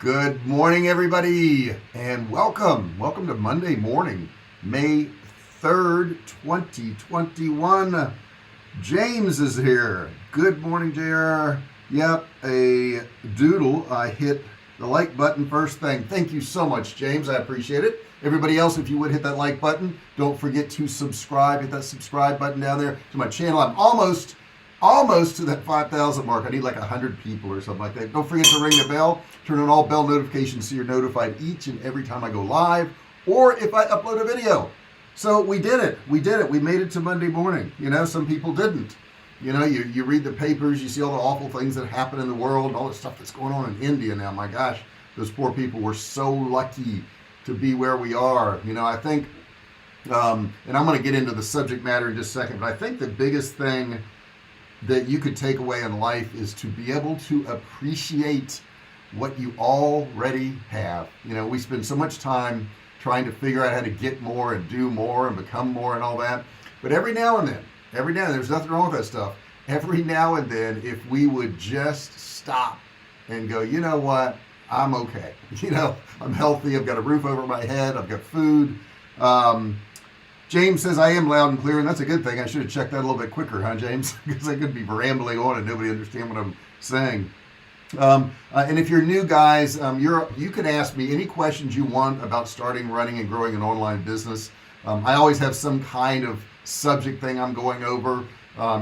Good morning, everybody, and welcome to Monday morning, May 3rd, 2021. James is here. Good morning, JR. Yep, a doodle. I hit the like button first thing. Thank you so much, James. I appreciate it. Everybody else, if you would hit that like button, don't forget to subscribe. Hit that subscribe button down there to my channel. I'm almost to that 5,000 mark. I need like 100 people or something like that. Don't forget to ring the bell, turn on all bell notifications so you're notified each and every time I go live or if I upload a video. So we did it. We made it to Monday morning. You know, some people didn't. You know, you read the papers, you see all the awful things that happen in the world and all the stuff that's going on in India now. My gosh, those poor people were so lucky to be where we are. You know, I think, and I'm going to get into the subject matter in just a second, but I think the biggest thing that you could take away in life is to be able to appreciate what you already have. You know, we spend so much time trying to figure out how to get more and do more and become more and all that. But every now and then, there's nothing wrong with that stuff. Every now and then, if we would just stop and go, you know what, I'm okay. You know, I'm healthy. I've got a roof over my head. I've got food. James says I am loud and clear, and that's a good thing. I should have checked that a little bit quicker, huh, James? Because I could be rambling on and nobody understand what I'm saying. And if you're new, guys, you can ask me any questions you want about starting, running, and growing an online business. I always have some kind of subject thing I'm going over.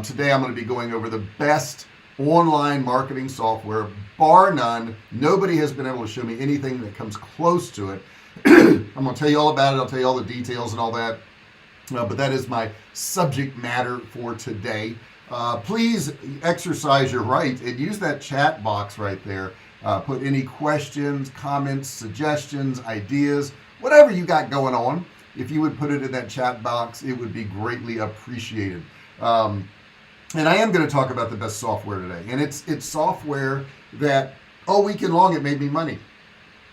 Today I'm going to be going over the best online marketing software, bar none. Nobody has been able to show me anything that comes close to it. I'm going to tell you all about it. I'll tell you all the details and all that. But that is my subject matter for today. Please exercise your right and use that chat box right there. Put any questions, comments, suggestions, ideas, whatever you got going on. If you would put it in that chat box, it would be greatly appreciated. And I am going to talk about the best software today. And it's software that all weekend long it made me money.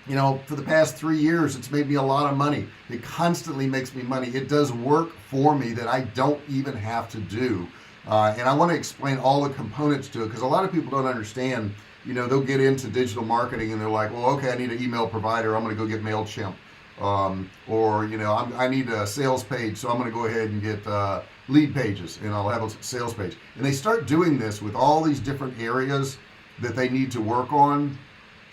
You know, for the past 3 years, it's made me a lot of money. It constantly makes me money. It does work for me that I don't even have to do. And I want to explain all the components to it because a lot of people don't understand. You know, they'll get into digital marketing and they're like, well, okay, I need an email provider. I'm going to go get MailChimp. Or, you know, I need a sales page, so I'm going to go ahead and get lead pages and I'll have a sales page. And they start doing this with all these different areas that they need to work on.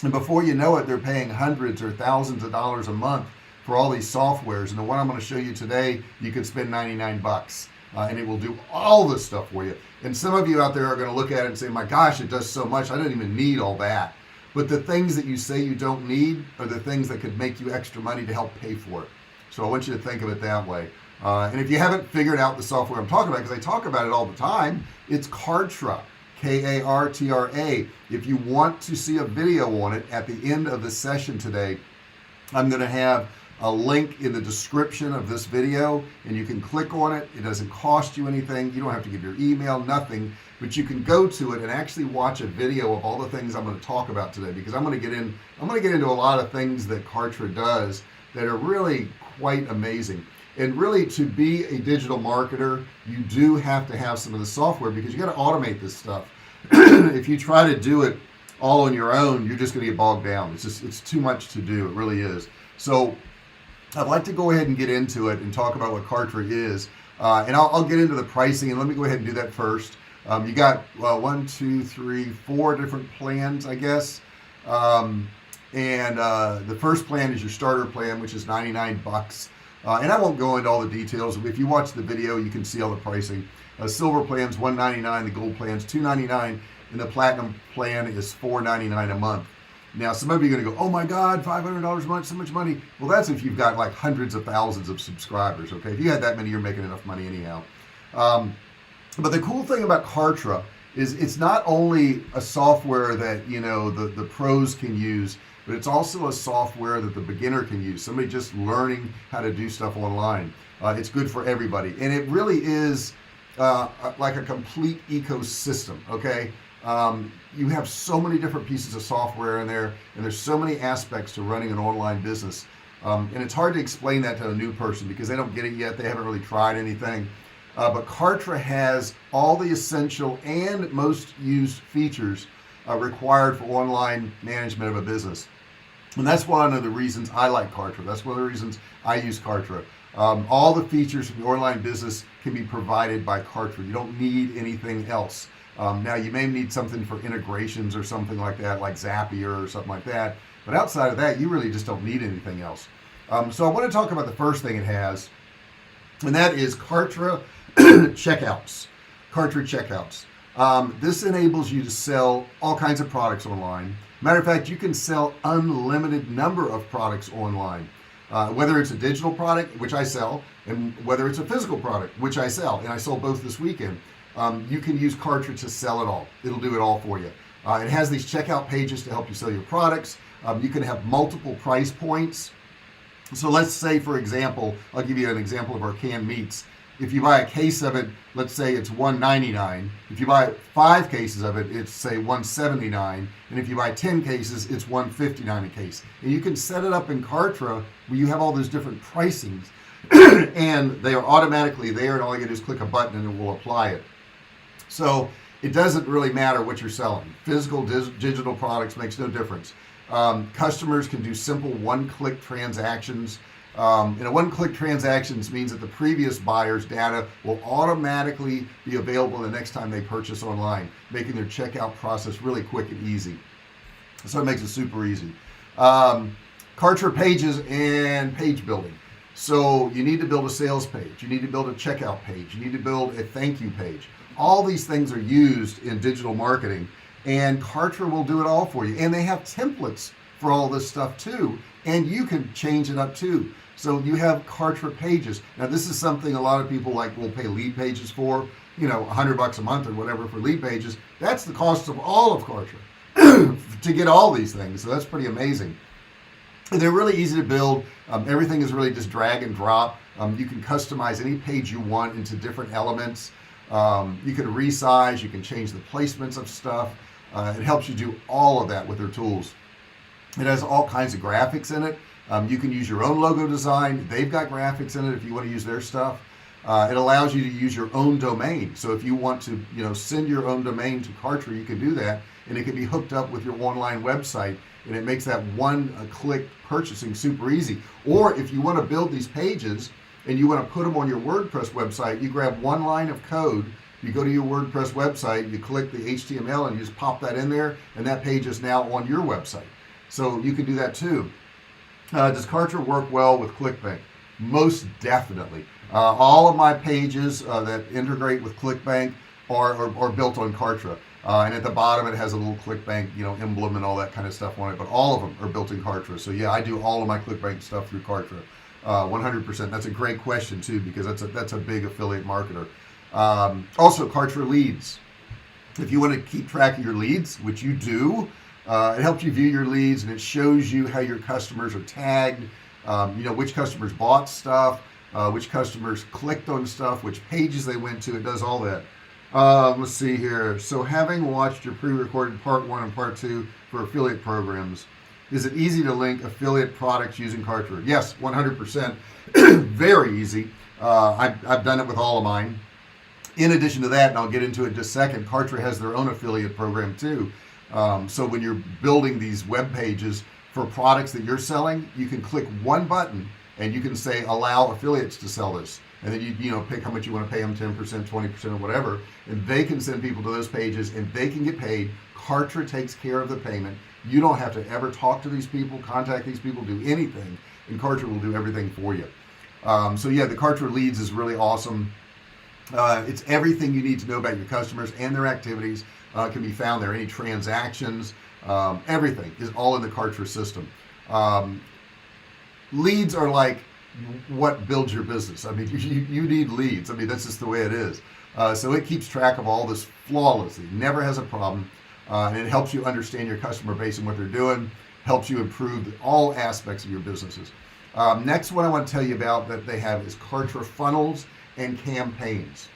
And before you know it, they're paying hundreds or thousands of dollars a month for all these softwares. And the one I'm going to show you today, you can spend 99 bucks and it will do all this stuff for you. And some of you out there are going to look at it and say, my gosh, it does so much. I don't even need all that. But the things that you say you don't need are the things that could make you extra money to help pay for it. So I want you to think of it that way. And if you haven't figured out the software I'm talking about, because I talk about it all the time, it's Kartra. Kartra. If you want to see a video on it at the end of the session today, I'm going to have a link in the description of this video and you can click on it. It doesn't cost you anything. You don't have to give your email, nothing, but you can go to it and actually watch a video of all the things I'm going to talk about today, because I'm going to get into a lot of things that Kartra does that are really quite amazing. And really, to be a digital marketer, you do have to have some of the software because you got to automate this stuff. If you try to do it all on your own, you're just going to get bogged down. It's too much to do. It really is. So I'd like to go ahead and get into it and talk about what Kartra is. And I'll get into the pricing, and let me go ahead and do that first. You got 1, 2, 3, 4 different plans, I guess. And the first plan is your starter plan, which is 99 bucks. And I won't go into all the details. If you watch the video, you can see all the pricing. Silver plan's $199, the gold plan's $299, and the platinum plan is $499 a month. Now, some of you are going to go, oh my God, $500 a month, so much money. Well, that's if you've got like hundreds of thousands of subscribers, okay? If you had that many, you're making enough money anyhow. But the cool thing about Kartra is it's not only a software that, you know, the pros can use, but it's also a software that the beginner can use. Somebody just learning how to do stuff online. It's good for everybody. And it really is like a complete ecosystem, okay? You have so many different pieces of software in there, and there's so many aspects to running an online business. And it's hard to explain that to a new person because they don't get it yet. They haven't really tried anything. But Kartra has all the essential and most used features required for online management of a business. And that's one of the reasons I like Karcher. That's one of the reasons I use Karcher. All the features from the online business can be provided by Karcher. You don't need anything else. Now, you may need something for integrations or something like that, like Zapier or something like that. But outside of that, you really just don't need anything else. So I want to talk about the first thing it has, and that is Karcher checkouts. Karcher checkouts. This enables you to sell all kinds of products online. Matter of fact, you can sell unlimited number of products online. Whether it's a digital product, which I sell, and whether it's a physical product, which I sell, and I sold both this weekend, you can use Cartridge to sell it all. It'll do it all for you. It has these checkout pages to help you sell your products. You can have multiple price points. So let's say, for example, I'll give you an example of our canned meats. If you buy a case of it, let's say it's $1.99. If you buy 5 cases of it, it's say $1.79. And if you buy 10 cases, it's $1.59 a case. And you can set it up in Kartra where you have all those different pricings and they are automatically there, and all you gotta do is click a button and it will apply it. So it doesn't really matter what you're selling. Physical, digital products makes no difference. Customers can do simple one-click transactions. And a one-click transactions means that the previous buyer's data will automatically be available the next time they purchase online, making their checkout process really quick and easy. So it makes it super easy. Karcher pages and page building. So you need to build a sales page. You need to build a checkout page. You need to build a thank you page. All these things are used in digital marketing, and Karcher will do it all for you. And they have templates for all this stuff too, and you can change it up too. So you have Karcher pages. Now this is something a lot of people will pay lead pages for, $100 a month or whatever for lead pages. That's the cost of all of Karcher to get all these things. So that's pretty amazing. And they're really easy to build. Everything is really just drag and drop. You can customize any page you want into different elements. You can resize, you can change the placements of stuff. It helps you do all of that with their tools. It has all kinds of graphics in it. You can use your own logo design. They've got graphics in it if you want to use their stuff. It allows you to use your own domain. So if you want to, send your own domain to Karcher, you can do that, and it can be hooked up with your online website, and it makes that one-click purchasing super easy. Or if you want to build these pages and you want to put them on your WordPress website, you grab one line of code. You go to your WordPress website, you click the HTML, and you just pop that in there, and that page is now on your website. So you can do that too. Does Karcher work well with Clickbank? Most definitely. All of my pages that integrate with Clickbank are built on Karcher. And at the bottom it has a little Clickbank emblem and all that kind of stuff on it, but all of them are built in Karcher. So yeah, I do all of my Clickbank stuff through Karcher. 100%. That's a great question too, because that's a big affiliate marketer. Also, Karcher leads. If you want to keep track of your leads, which you do, it helps you view your leads, and it shows you how your customers are tagged, which customers bought stuff, which customers clicked on stuff, which pages they went to. It does all that. Let's see here. So having watched your pre-recorded part 1 and part 2 for affiliate programs, is it easy to link affiliate products using Karcher? Yes, 100%. Very easy. I've done it with all of mine. In addition to that, and I'll get into it in just a second, Karcher has their own affiliate program too. So when you're building these web pages for products that you're selling, you can click one button and you can say allow affiliates to sell this, and then you pick how much you want to pay them, 10%, 20%, or whatever, and they can send people to those pages and they can get paid. Karcher takes care of the payment. You don't have to ever talk to these people, contact these people, do anything, and Karcher will do everything for you. So yeah, the Karcher leads is really awesome. It's everything you need to know about your customers and their activities can be found there. Any transactions, everything is all in the Karcher system. Leads are like what builds your business. I mean, you need leads. I mean, that's just the way it is. So it keeps track of all this flawlessly, never has a problem, and it helps you understand your customer base and what they're doing, helps you improve all aspects of your businesses. Next one I want to tell you about that they have is Karcher funnels and campaigns.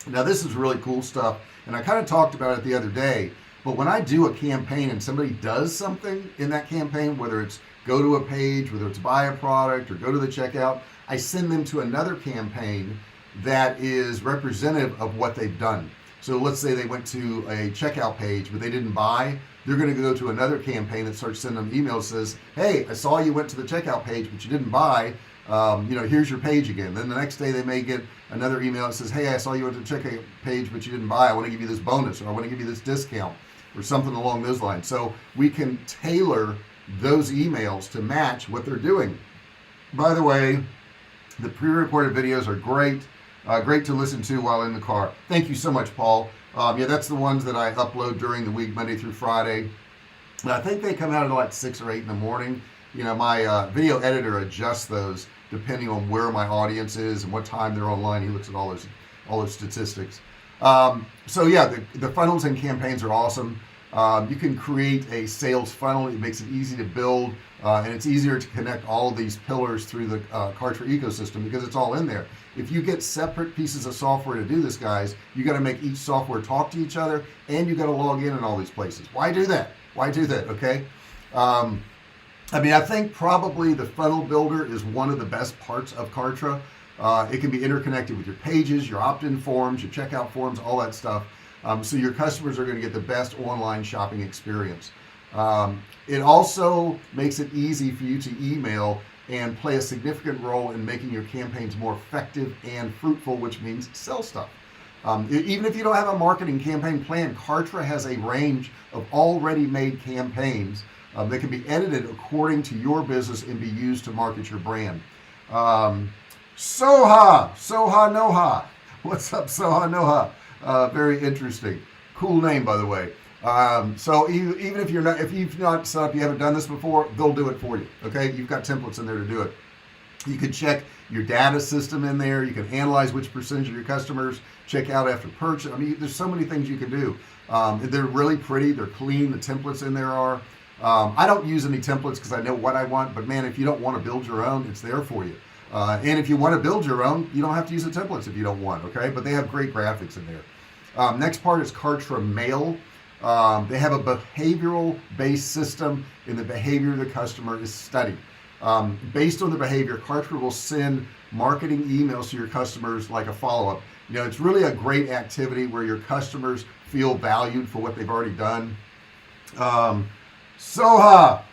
Now this is really cool stuff, and I kind of talked about it the other day, but when I do a campaign and somebody does something in that campaign, whether it's go to a page, whether it's buy a product or go to the checkout, I send them to another campaign that is representative of what they've done. So let's say they went to a checkout page, but they didn't buy. They're going to go to another campaign that starts sending them emails, says, hey, I saw you went to the checkout page, but you didn't buy. Here's your page again. Then the next day they may get another email that says, hey, I saw you went to the checkout page, but you didn't buy. I want to give you this bonus, or I want to give you this discount, or something along those lines. So we can tailor those emails to match what they're doing. By the way, the pre-recorded videos are great. Great to listen to while in the car. Thank you so much, Paul. Yeah, that's the ones that I upload during the week, Monday through Friday. And I think they come out at like 6 or 8 in the morning. My video editor adjusts those depending on where my audience is and what time they're online. He looks at all those statistics. So yeah, the funnels and campaigns are awesome. You can create a sales funnel. It makes it easy to build, and it's easier to connect all of these pillars through the Karcher ecosystem because it's all in there. If you get separate pieces of software to do this, guys, you got to make each software talk to each other, and you got to log in all these places. Why do that? Okay. I think probably the funnel builder is one of the best parts of Karcher. It can be interconnected with your pages, your opt-in forms, your checkout forms, all that stuff. So your customers are going to get the best online shopping experience. It also makes it easy for you to email and play a significant role in making your campaigns more effective and fruitful, which means sell stuff. Even if you don't have a marketing campaign plan, Karcher has a range of already made campaigns that can be edited according to your business and be used to market your brand. Soha Noha. What's up, Soha Noha? Very interesting. Cool name, by the way. So even if you've not set up, you haven't done this before, they'll do it for you. Okay, you've got templates in there to do it. You can check your data system in there. You can analyze which percentage of your customers check out after purchase. There's so many things you can do. They're really pretty. They're clean. The templates in there are. I don't use any templates because I know what I want. But man, if you don't want to build your own, it's there for you. And if you want to build your own, you don't have to use the templates if you don't want. Okay, but they have great graphics in there. Next part is Karcher Mail. They have a behavioral based system, and the behavior of the customer is studied. Based on the behavior, Karcher will send marketing emails to your customers like a follow-up. It's really a great activity where your customers feel valued for what they've already done. Soha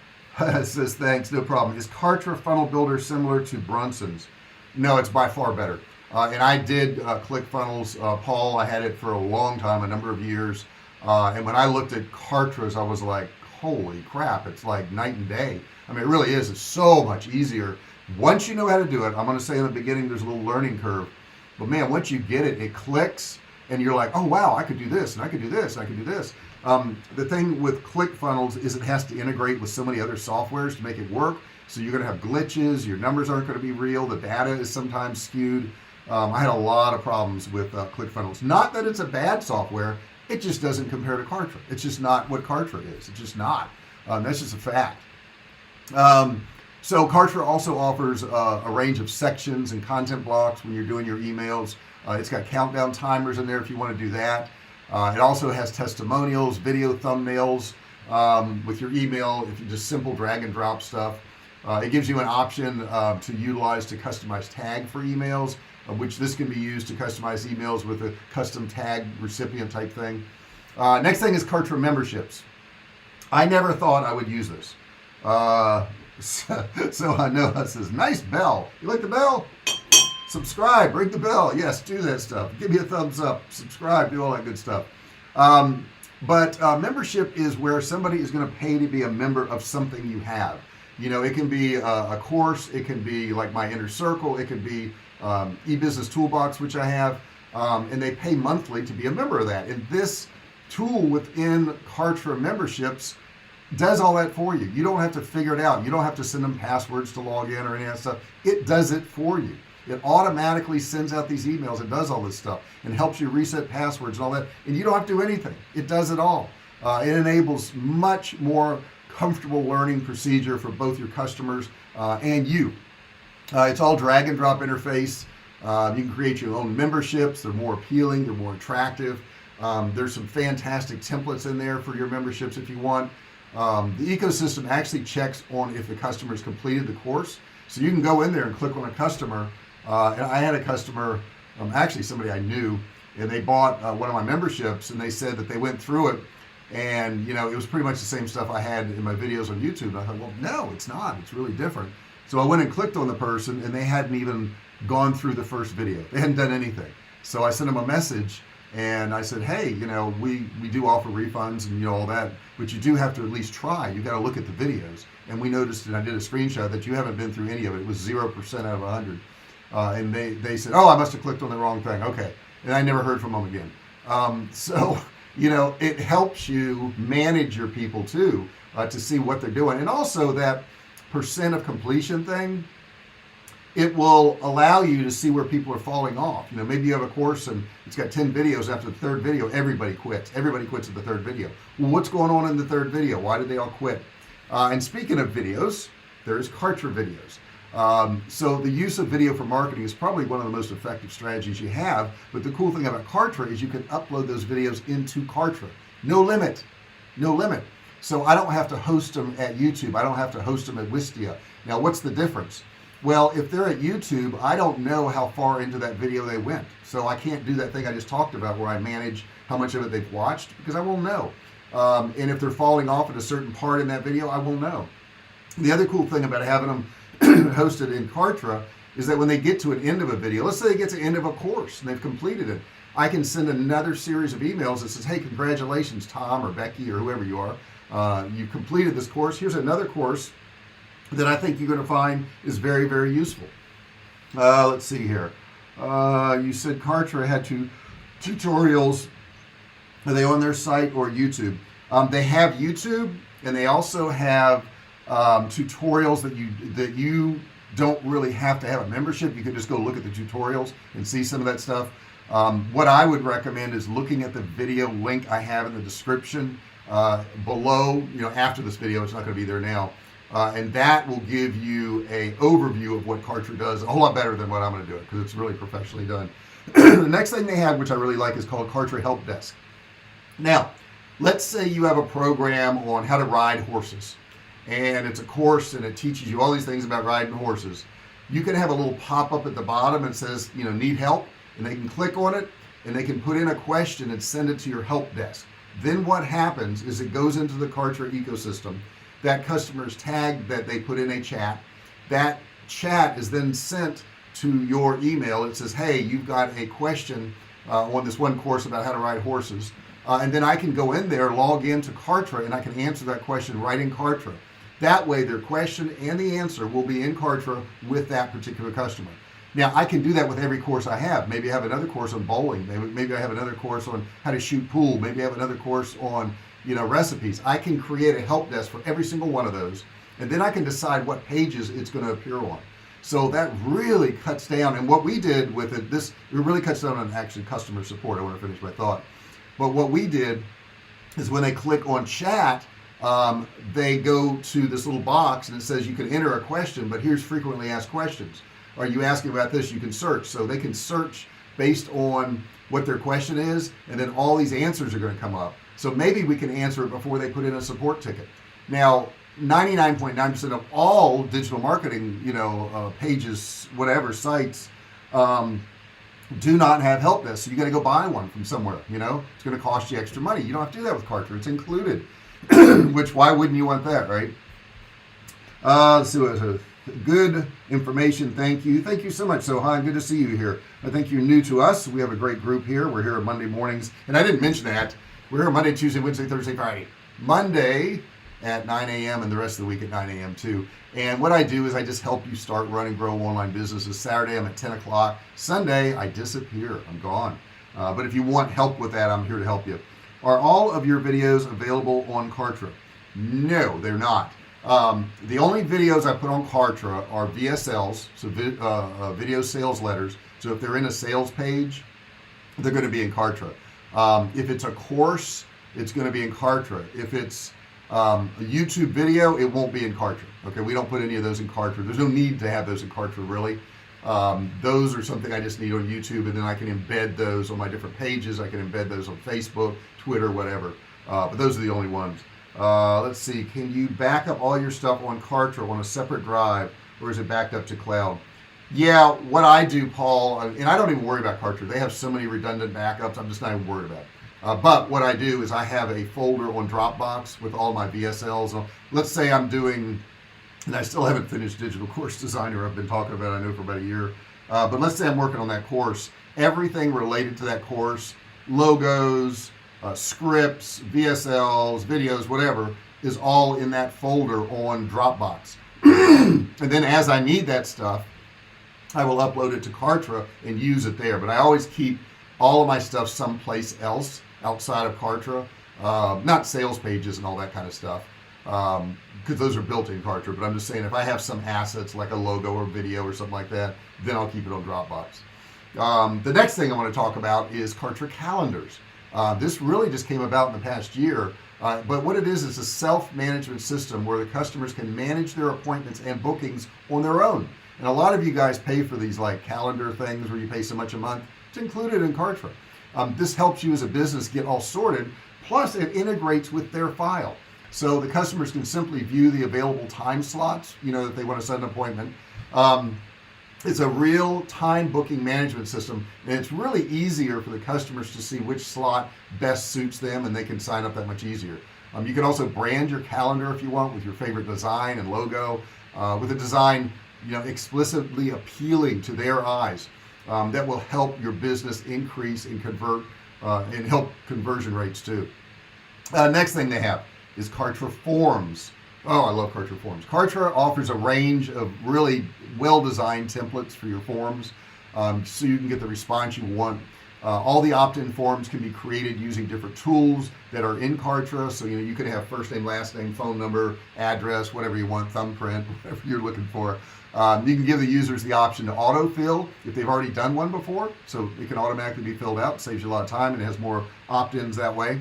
says thanks, no problem. Is Karcher Funnel Builder similar to Brunson's? No, it's by far better. And I did ClickFunnels, Paul. I had it for a long time, a number of years. And when I looked at Karcher's, I was like, holy crap, it's like night and day. It really is. It's so much easier. Once you know how to do it, I'm going to say in the beginning, there's a little learning curve. But man, once you get it, it clicks, and you're like, oh, wow, I could do this, and I could do this, and I could do this. The thing with ClickFunnels is it has to integrate with so many other softwares to make it work. So you're going to have glitches. Your numbers aren't going to be real. The data is sometimes skewed. I had a lot of problems with ClickFunnels. Not that it's a bad software. It just doesn't compare to Karcher. It's just not what Karcher is. It's just not. That's just a fact. So Karcher also offers a range of sections and content blocks when you're doing your emails. It's got countdown timers in there if you want to do that. It also has testimonials, video thumbnails with your email if you just simple drag and drop stuff. It gives you an option to utilize to customize tag for emails, which this can be used to customize emails with a custom tag recipient type thing. Next thing is Karcher memberships. I never thought I would use this. So I know that says, nice bell. You like the bell? Subscribe, ring the bell. Yes, do that stuff. Give me a thumbs up, subscribe, do all that good stuff. But membership is where somebody is going to pay to be a member of something you have. It can be a course, it can be like my inner circle, it can be e-business toolbox, which I have, and they pay monthly to be a member of that. And this tool within Karcher memberships does all that for you. You don't have to figure it out. You don't have to send them passwords to log in or any of that stuff. It does it for you. It automatically sends out these emails and does all this stuff and helps you reset passwords and all that. And you don't have to do anything. It does it all. It enables much more comfortable learning procedure for both your customers and you. It's all drag and drop interface. You can create your own memberships. They're more appealing. They're more attractive. There's some fantastic templates in there for your memberships if you want. The ecosystem actually checks on if the customer's completed the course. So you can go in there and click on a customer. And I had a customer, actually somebody I knew, and they bought one of my memberships, and they said that they went through it, and you know, it was pretty much the same stuff I had in my videos on YouTube. And I thought, well, no, it's not. It's really different. So I went and clicked on the person, and they hadn't even gone through the first video. They hadn't done anything. So I sent them a message, and I said, hey, you know, we do offer refunds and, you know, all that, but you do have to at least try. You got to look at the videos. And we noticed, and I did a screenshot, that you haven't been through any of it. It was 0% out of 100. And they said, oh, I must have clicked on the wrong thing. Okay. And I never heard from them again. So, you know, it helps you manage your people too, to see what they're doing. And also that percent of completion thing, it will allow you to see where people are falling off. You know, maybe you have a course and it's got 10 videos. After the third video, everybody quits. Everybody quits at the third video. Well, what's going on in the third video? Why did they all quit? And speaking of videos, there's Karcher videos. So the use of video for marketing is probably one of the most effective strategies you have. But the cool thing about Karcher is you can upload those videos into Karcher. No limit. No limit. So I don't have to host them at YouTube. I don't have to host them at Wistia. Now, what's the difference? Well, if they're at YouTube, I don't know how far into that video they went. So I can't do that thing I just talked about where I manage how much of it they've watched, because I won't know. And if they're falling off at a certain part in that video, I will know. The other cool thing about having them hosted in Karcher is that when they get to an end of a video, let's say they get to the end of a course and they've completed it, I can send another series of emails that says, hey, congratulations, Tom or Becky or whoever you are. You completed this course. Here's another course that I think you're going to find is very, very useful. Let's see here. You said Karcher had two tutorials. Are they on their site or YouTube? They have YouTube, and they also have tutorials that you don't really have to have a membership. You can just go look at the tutorials and see some of that stuff. What I would recommend is looking at the video link I have in the description below. You know, after this video, it's not going to be there now. And that will give you a overview of what Karcher does, a whole lot better than what I'm going to do it, because it's really professionally done. The next thing they have, which I really like, is called Karcher Help Desk. Now, let's say you have a program on how to ride horses, and it's a course and it teaches you all these things about riding horses. You can have a little pop-up at the bottom and says, you know, need help, and they can click on it and they can put in a question and send it to your help desk. Then what happens is it goes into the Karcher ecosystem. That customer's tag that they put in a chat, that chat is then sent to your email. It says, hey, you've got a question on this one course about how to ride horses. And then I can go in there, log into Karcher, and I can answer that question right in Karcher. That way their question and the answer will be in Karcher with that particular customer. Now, I can do that with every course I have. Maybe I have another course on bowling. Maybe I have another course on how to shoot pool. Maybe I have another course on, you know, recipes. I can create a help desk for every single one of those, and then I can decide what pages it's going to appear on. So that really cuts down. And what we did with it, it really cuts down on actually customer support. I want to finish my thought. But what we did is when they click on chat, they go to this little box and it says you can enter a question, but here's frequently asked questions. Are you asking about this? You can search. So they can search based on what their question is, and then all these answers are going to come up. So maybe we can answer it before they put in a support ticket. Now, 99.9% of all digital marketing, you know, pages, whatever, sites, do not have help desk. So you got to go buy one from somewhere. You know, it's going to cost you extra money. You don't have to do that with Karcher. It's included. Which, why wouldn't you want that, right? Let's see what good information. Thank you so much, Sohan. Good to see you here. I think you're new to us. We have a great group here. We're here on Monday mornings, and I didn't mention that. We're here Monday, Tuesday, Wednesday, Thursday, Friday. Monday at 9 a.m. and the rest of the week at 9 a.m. too. And what I do is I just help you start, run, and grow online businesses. Saturday I'm at 10 o'clock. Sunday I disappear. I'm gone. But if you want help with that, I'm here to help you. Are all of your videos available on Karcher? No, they're not. The only videos I put on Karcher are VSLs, so video sales letters. So if they're in a sales page, they're going to be in Karcher. If it's a course, it's going to be in Karcher. If it's a YouTube video, it won't be in Karcher. Okay, we don't put any of those in Karcher. There's no need to have those in Karcher, really. Those are something I just need on YouTube, and then I can embed those on my different pages. I can embed those on Facebook, Twitter, whatever. But those are the only ones. Let's see. Can you back up all your stuff on Karcher on a separate drive, or is it backed up to cloud? Yeah, what I do, Paul, and I don't even worry about Cartridge. They have so many redundant backups. I'm just not even worried about it. But what I do is I have a folder on Dropbox with all my VSLs. Let's say I'm doing, and I still haven't finished Digital Course Designer. I've been talking about it, I know, for about a year. But let's say I'm working on that course. Everything related to that course, logos, scripts, VSLs, videos, whatever, is all in that folder on Dropbox. And then as I need that stuff, I will upload it to Kartra and use it there. But I always keep all of my stuff someplace else outside of Kartra. Not sales pages and all that kind of stuff, because those are built in Kartra. But I'm just saying, if I have some assets like a logo or video or something like that, then I'll keep it on Dropbox. The next thing I want to talk about is Cartridge Calendars. This really just came about in the past year. But what it is a self-management system where the customers can manage their appointments and bookings on their own. And a lot of you guys pay for these like calendar things where you pay so much a month. It's included in Kartra. This helps you as a business get all sorted. Plus it integrates with their file. So the customers can simply view the available time slots, that they want to set an appointment. It's a real time booking management system, and it's really easier for the customers to see which slot best suits them, and they can sign up that much easier. You can also brand your calendar if you want with your favorite design and logo, with a design explicitly appealing to their eyes. That will help your business increase and convert and help conversion rates too. Next thing they have is Cartrid Forms. Oh, I love Cartrid Forms. Karcher offers a range of really well-designed templates for your forms, so you can get the response you want. All the opt-in forms can be created using different tools that are in Kartra. So you can have first name, last name, phone number, address, whatever you want, thumbprint, whatever you're looking for. You can give the users the option to autofill if they've already done one before, so it can automatically be filled out. It saves you a lot of time and it has more opt-ins that way.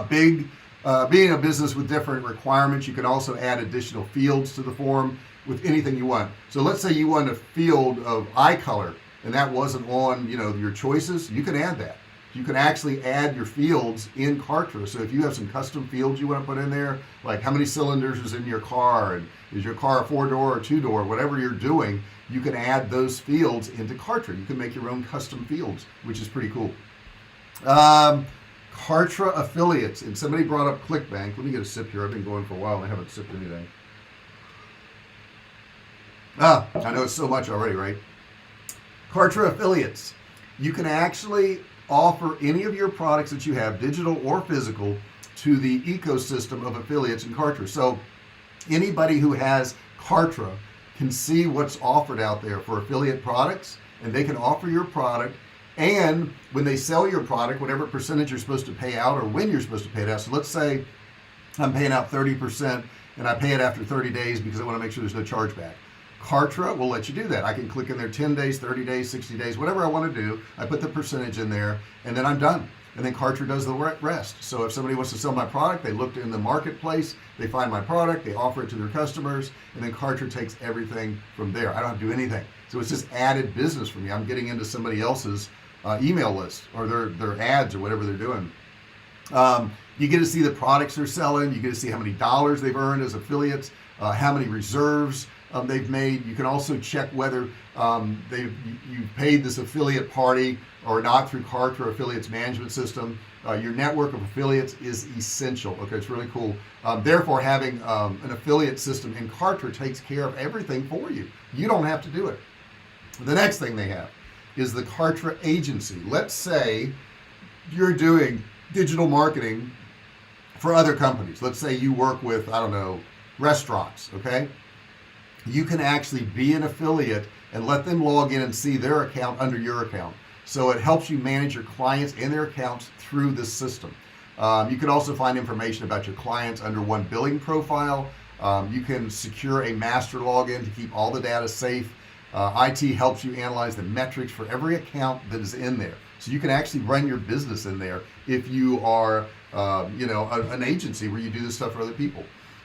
Being a business with different requirements, you can also add additional fields to the form with anything you want. So let's say you want a field of eye color and that wasn't on your choices. You can add that. You can actually add your fields in Kartra. So if you have some custom fields you want to put in there, like how many cylinders is in your car, and is your car a 4-door or 2-door, whatever you're doing, you can add those fields into Kartra. You can make your own custom fields, which is pretty cool. Kartra affiliates, and somebody brought up Clickbank. Let me get a sip here. I've been going for a while and I haven't sipped anything. I know it's so much already, right? Kartra affiliates. You can actually offer any of your products that you have, digital or physical, to the ecosystem of affiliates in Kartra. So anybody who has Kartra can see what's offered out there for affiliate products, and they can offer your product. And when they sell your product, whatever percentage you're supposed to pay out or when you're supposed to pay it out. So let's say I'm paying out 30% and I pay it after 30 days because I want to make sure there's no chargeback. Kartra will let you do that. I can click in there 10 days, 30 days, 60 days, whatever I want to do. I put the percentage in there and then I'm done. And then Kartra does the rest. So if somebody wants to sell my product, they look in the marketplace, they find my product, they offer it to their customers, and then Kartra takes everything from there. I don't have to do anything. So it's just added business for me. I'm getting into somebody else's email list or their ads or whatever they're doing. You get to see the products they're selling. You get to see how many dollars they've earned as affiliates, how many reserves they've made. You can also check whether you paid this affiliate party or not through Kartra Affiliates Management System. Your network of affiliates is essential. Okay, it's really cool. Therefore, having an affiliate system in Kartra takes care of everything for you. You don't have to do it. The next thing they have is the Kartra agency. Let's say you're doing digital marketing for other companies. Let's say you work with, I don't know, restaurants, okay? You can actually be an affiliate and let them log in and see their account under your account. So it helps you manage your clients and their accounts through this system. You can also find information about your clients under one billing profile. You can secure a master login to keep all the data safe. IT helps you analyze the metrics for every account that is in there. So you can actually run your business in there if you are, an agency where you do this stuff for other people.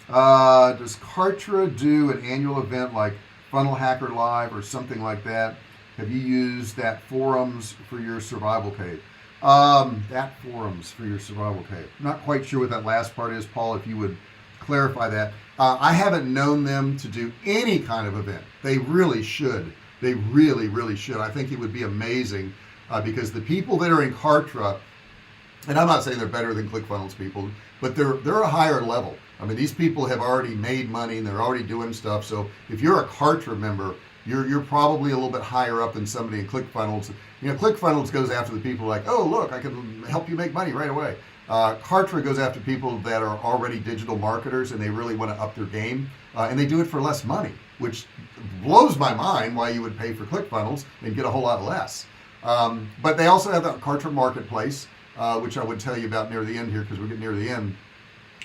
Does Kartra do an annual event like Funnel Hacker Live or something like that? Have you used that forums for your Survivalcave? That forums for your Survivalcave. Not quite sure what that last part is, Paul. If you would clarify that. I haven't known them to do any kind of event. They really should. They really, really should. I think it would be amazing because the people that are in Kartra, and I'm not saying they're better than ClickFunnels people, but they're a higher level. I mean, these people have already made money and they're already doing stuff. So if you're a Kartra member, you're probably a little bit higher up than somebody in ClickFunnels. You know, ClickFunnels goes after the people like, oh, look, I can help you make money right away. Kartra goes after people that are already digital marketers and they really want to up their game, and they do it for less money, which blows my mind why you would pay for ClickFunnels and get a whole lot less. But they also have that Kartra marketplace, which I would tell you about near the end here because we're getting near the end,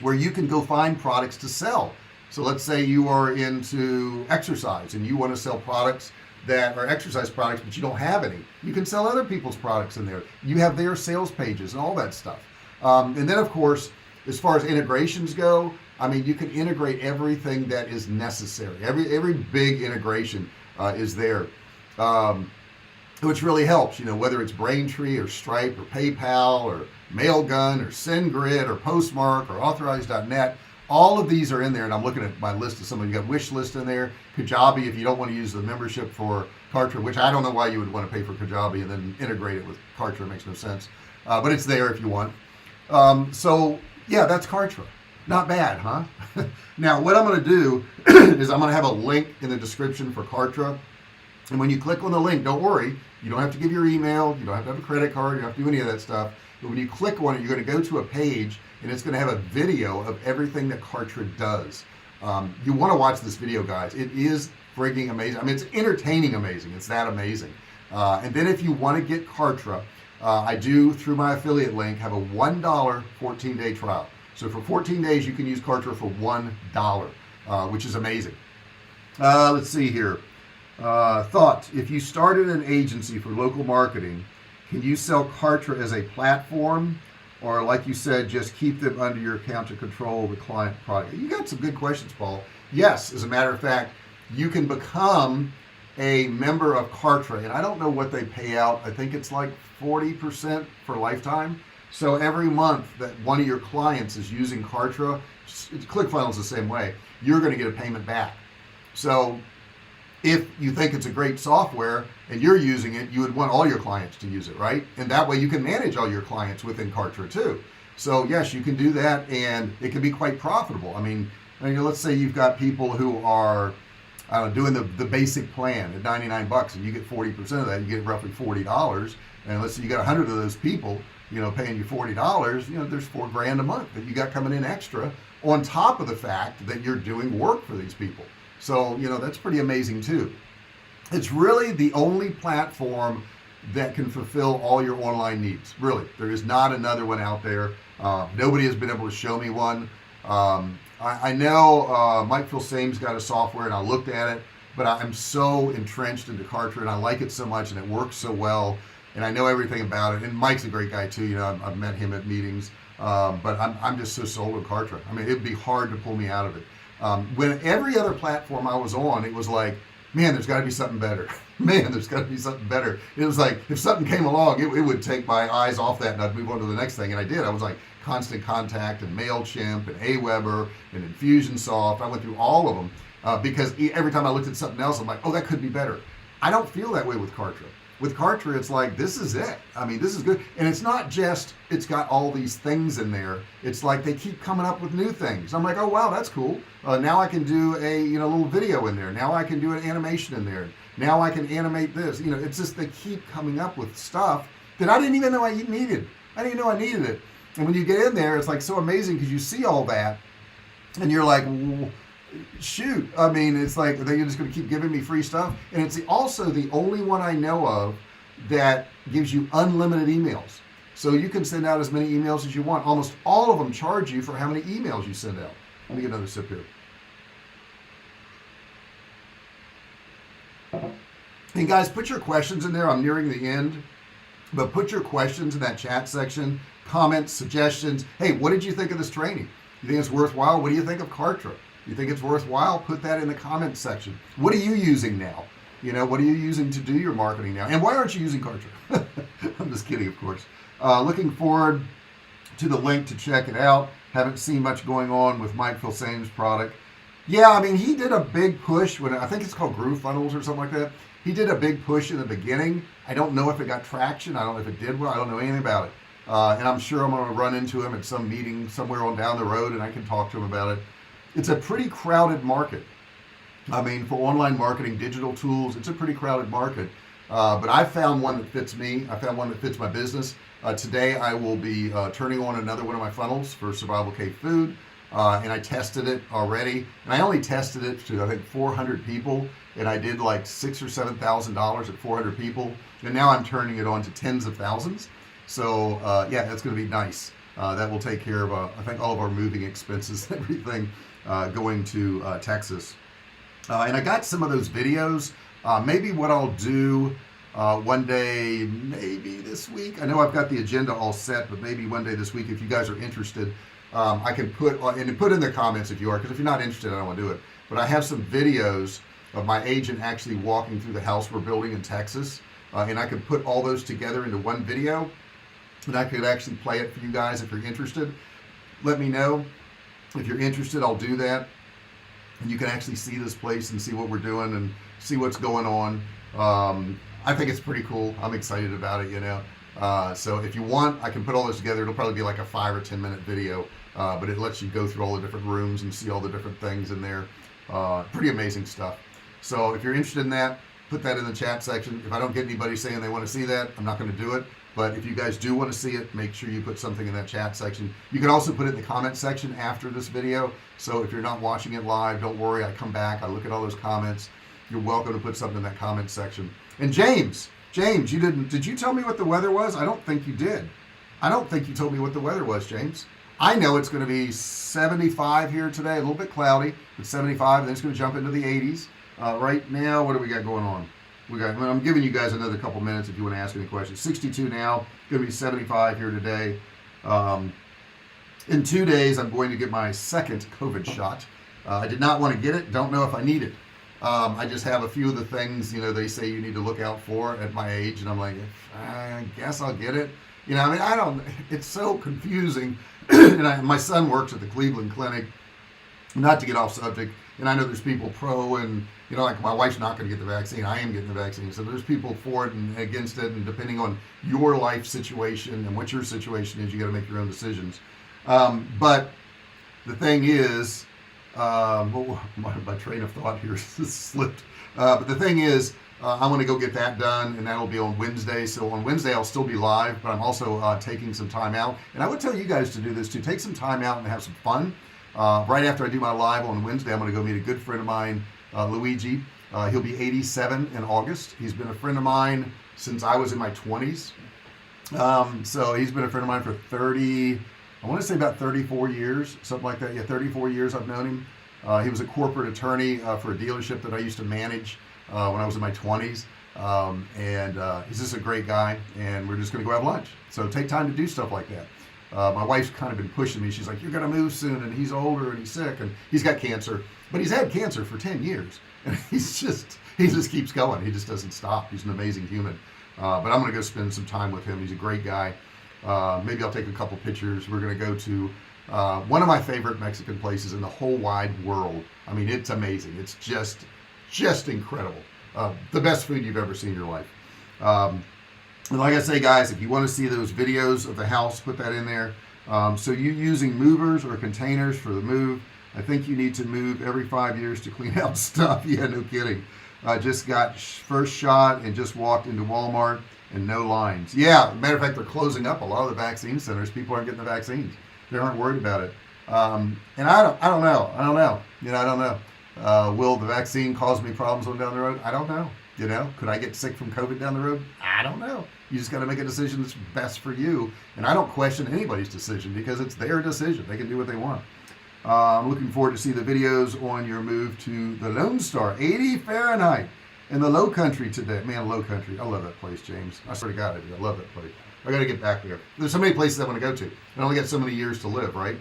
where you can go find products to sell. So let's say you are into exercise and you want to sell products that are exercise products, but you don't have any. You can sell other people's products in there. You have their sales pages and all that stuff. And then of course, as far as integrations go, I mean, you can integrate everything that is necessary. Every big integration is there, which really helps, you know, whether it's Braintree or Stripe or PayPal or Mailgun or SendGrid or Postmark or Authorize.net. All of these are in there, and I'm looking at my list of some of you got wish list in there. Kajabi, if you don't want to use the membership for Kartra, which I don't know why you would want to pay for Kajabi and then integrate it with Kartra, it makes no sense. But it's there if you want. So yeah, that's Kartra. Not bad, huh? Now what I'm going to do is I'm going to have a link in the description for Kartra. And when you click on the link, don't worry, you don't have to give your email, you don't have to have a credit card, you don't have to do any of that stuff. But when you click on it, you're going to go to a page and it's going to have a video of everything that Kartra does. You want to watch this video, guys. It is frigging amazing. I mean, it's entertaining amazing. It's that amazing. And then if you want to get Kartra, I do, through my affiliate link, have a $1 14-day trial. So for 14 days, you can use Kartra for $1, which is amazing. Let's see here. Thought, if you started an agency for local marketing, can you sell Kartra as a platform? Or like you said, just keep them under your account to control the client product? You got some good questions, Paul. Yes, as a matter of fact, you can become a member of Kartra, and I don't know what they pay out. I think it's like 40% for lifetime. So every month that one of your clients is using Kartra, ClickFunnels the same way, you're going to get a payment back. So if you think it's a great software and you're using it, you would want all your clients to use it, right? And that way you can manage all your clients within Kartra too. So yes, you can do that, and it can be quite profitable. I mean, let's say you've got people who are doing the basic plan at 99 bucks, and you get 40% of that, you get roughly $40. And let's say you got 100 of those people, paying you $40, there's $4,000 a month that you got coming in extra on top of the fact that you're doing work for these people. So, that's pretty amazing too. It's really the only platform that can fulfill all your online needs. Really, there is not another one out there. Nobody has been able to show me one. I know Mike Phil-Same's got a software, and I looked at it, but I'm so entrenched into Kartra, and I like it so much, and it works so well, and I know everything about it. And Mike's a great guy too. I've met him at meetings, but I'm just so sold on Kartra. I mean, it'd be hard to pull me out of it. When every other platform I was on, it was like, man, there's got to be something better. Man, there's got to be something better. It was like, if something came along, it would take my eyes off that, and I'd move on to the next thing. And I did. I was like Constant Contact and MailChimp and Aweber and Infusionsoft. I went through all of them because every time I looked at something else, I'm like, oh, that could be better. I don't feel that way with Kartra. With Kartra, it's like, this is it. I mean, this is good. And it's not just, it's got all these things in there. It's like they keep coming up with new things. I'm like, oh, wow, that's cool. Now I can do a little video in there. Now I can do an animation in there. Now I can animate this. It's just they keep coming up with stuff that I didn't even know I needed. I didn't even know I needed it. And when you get in there, it's like so amazing because you see all that and you're like, shoot. I mean, it's like they're just going to keep giving me free stuff. And it's also the only one I know of that gives you unlimited emails. So you can send out as many emails as you want. Almost all of them charge you for how many emails you send out. Let me get another sip here. And guys, put your questions in there. I'm nearing the end, but put your questions in that chat section, comments, suggestions. Hey, what did you think of this training? You think it's worthwhile? What do you think of Kartra? You think it's worthwhile? Put that in the comments section. What are you using now? What are you using to do your marketing now? And why aren't you using Kartra? I'm just kidding, of course. Looking forward to the link to check it out. Haven't seen much going on with Mike Filsame's product. Yeah, I mean, he did a big push when, I think it's called Groove Funnels or something like that. He did a big push in the beginning. I don't know if it got traction. I don't know if it did well. I don't know anything about it. And I'm sure I'm going to run into him at some meeting somewhere on down the road, and I can talk to him about it. It's a pretty crowded market. I mean, for online marketing, digital tools, it's a pretty crowded market. But I found one that fits me. I found one that fits my business. Today I will be turning on another one of my funnels for Survivalcave food. And I tested it already, and I only tested it to I think 400 people, and I did like $6,000 or $7,000 at 400 people, and now I'm turning it on to tens of thousands. So yeah, that's going to be nice. That will take care of I think all of our moving expenses and everything going to Texas. And I got some of those videos. Maybe what I'll do one day, maybe this week. I know I've got the agenda all set, but maybe one day this week, if you guys are interested. I can put in the comments if you are, because if you're not interested, I don't want to do it. But I have some videos of my agent actually walking through the house we're building in Texas, and I could put all those together into one video, and I could actually play it for you guys if you're interested. Let me know if you're interested. I'll do that, and you can actually see this place and see what we're doing and see what's going on. I think it's pretty cool. I'm excited about it, you know. So if you want, I can put all this together. It'll probably be like a 5 or 10 minute video, but it lets you go through all the different rooms and see all the different things in there. Pretty amazing stuff. So if you're interested in that, put that in the chat section. If I don't get anybody saying they want to see that, I'm not going to do it. But if you guys do want to see it, make sure you put something in that chat section. You can also put it in the comment section after this video. So if you're not watching it live, don't worry. I come back, I look at all those comments. You're welcome to put something in that comment section. And James, did you tell me what the weather was? I don't think you did. I don't think you told me what the weather was, James. I know it's going to be 75 here today, a little bit cloudy, but 75, then it's going to jump into the 80s. Right now, what do we got going on? I'm giving you guys another couple minutes if you want to ask any questions. 62 now, going to be 75 here today. In 2 days, I'm going to get my second COVID shot. I did not want to get it. Don't know if I need it. I just have a few of the things, you know, they say you need to look out for at my age, and I'm like, I guess I'll get it. You know, I mean, it's so confusing. And my son works at the Cleveland Clinic, not to get off subject, and I know there's people pro, and, you know, like my wife's not going to get the vaccine. I am getting the vaccine. So there's people for it and against it, and depending on your life situation and what your situation is, you got to make your own decisions. But the thing is, my train of thought here slipped. But the thing is, I want to go get that done, and that'll be on Wednesday. So on Wednesday, I'll still be live, but I'm also taking some time out. And I would tell you guys to do this too. Take some time out and have some fun. Right after I do my live on Wednesday, I'm going to go meet a good friend of mine, Luigi. He'll be 87 in August. He's been a friend of mine since I was in my 20s. So he's been a friend of mine for I want to say about 34 years, something like that. Yeah, 34 years I've known him. He was a corporate attorney for a dealership that I used to manage when I was in my 20s. And he's just a great guy, and we're just going to go have lunch. So take time to do stuff like that. My wife's kind of been pushing me. She's like, you're going to move soon, and he's older, and he's sick, and he's got cancer. But he's had cancer for 10 years, and he just keeps going. He just doesn't stop. He's an amazing human. But I'm going to go spend some time with him. He's a great guy. Maybe I'll take a couple pictures. We're going to go to one of my favorite Mexican places in the whole wide world. I mean, it's amazing. It's just incredible. The best food you've ever seen in your life. And like I say, guys, if you want to see those videos of the house, put that in there. So you using movers or containers for the move. I think you need to move every 5 years to clean out stuff. Yeah, no kidding. I just got first shot and just walked into Walmart and no lines. Yeah, matter of fact, they're closing up a lot of the vaccine centers. People aren't getting the vaccines. They aren't worried about it. And I don't know. You know, I don't know. Will the vaccine cause me problems on down the road? I don't know. You know, could I get sick from COVID down the road? I don't know. You just got to make a decision that's best for you. And I don't question anybody's decision because it's their decision. They can do what they want. I'm looking forward to see the videos on your move to the Lone Star, 80 Fahrenheit in the Low Country today. Man, Low Country. I love that place, James. I swear to God, I do. I love that place. I got to get back there. There's so many places I want to go to. I only got so many years to live, right?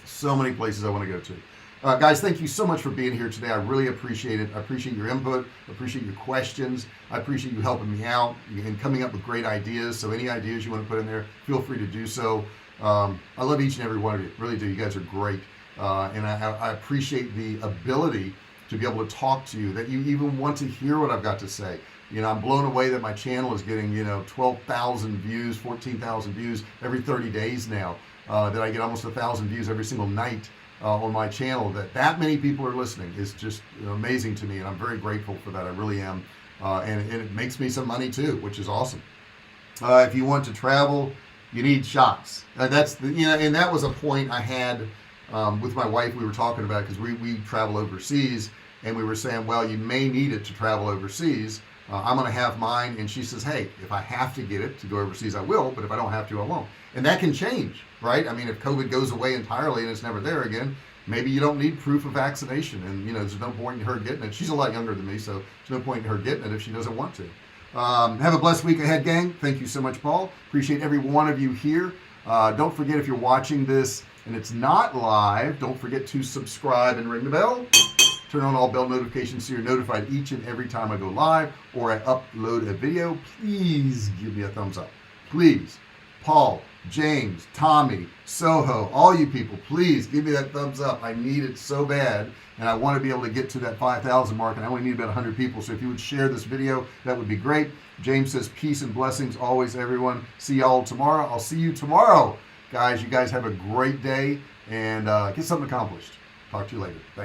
So many places I want to go to. Guys, thank you so much for being here today. I really appreciate it. I appreciate your input. I appreciate your questions. I appreciate you helping me out and coming up with great ideas. So any ideas you want to put in there, feel free to do so. I love each and every one of you. Really do. You guys are great. And I appreciate the ability to be able to talk to you, that you even want to hear what I've got to say. I'm blown away that my channel is getting 12,000 views, 14,000 views every 30 days now, that I get almost 1,000 views every single night on my channel. That many people are listening is just amazing to me, and I'm very grateful for that. I really am. And it makes me some money too, which is awesome. If you want to travel, you need shots. That's the, and that was a point I had with my wife. We were talking about, because we travel overseas, and we were saying, well, you may need it to travel overseas. I'm going to have mine, and she says, hey, if I have to get it to go overseas, I will, but if I don't have to, I won't. And that can change, right? I mean, if COVID goes away entirely and it's never there again, maybe you don't need proof of vaccination, and there's no point in her getting it. She's a lot younger than me, so there's no point in her getting it if she doesn't want to. Have a blessed week ahead, gang. Thank you so much, Paul. Appreciate every one of you here. Don't forget, if you're watching this and it's not live, don't forget to subscribe and ring the bell. Turn on all bell notifications so you're notified each and every time I go live or I upload a video. Please give me a thumbs up. Please. Paul, James, Tommy, Soho, all you people, please give me that thumbs up. I need it so bad, and I want to be able to get to that 5,000 mark, and I only need about 100 people. So if you would share this video, that would be great. James says peace and blessings always, everyone. See y'all tomorrow. I'll see you tomorrow, guys. You guys have a great day, and get something accomplished. Talk to you later. Thanks.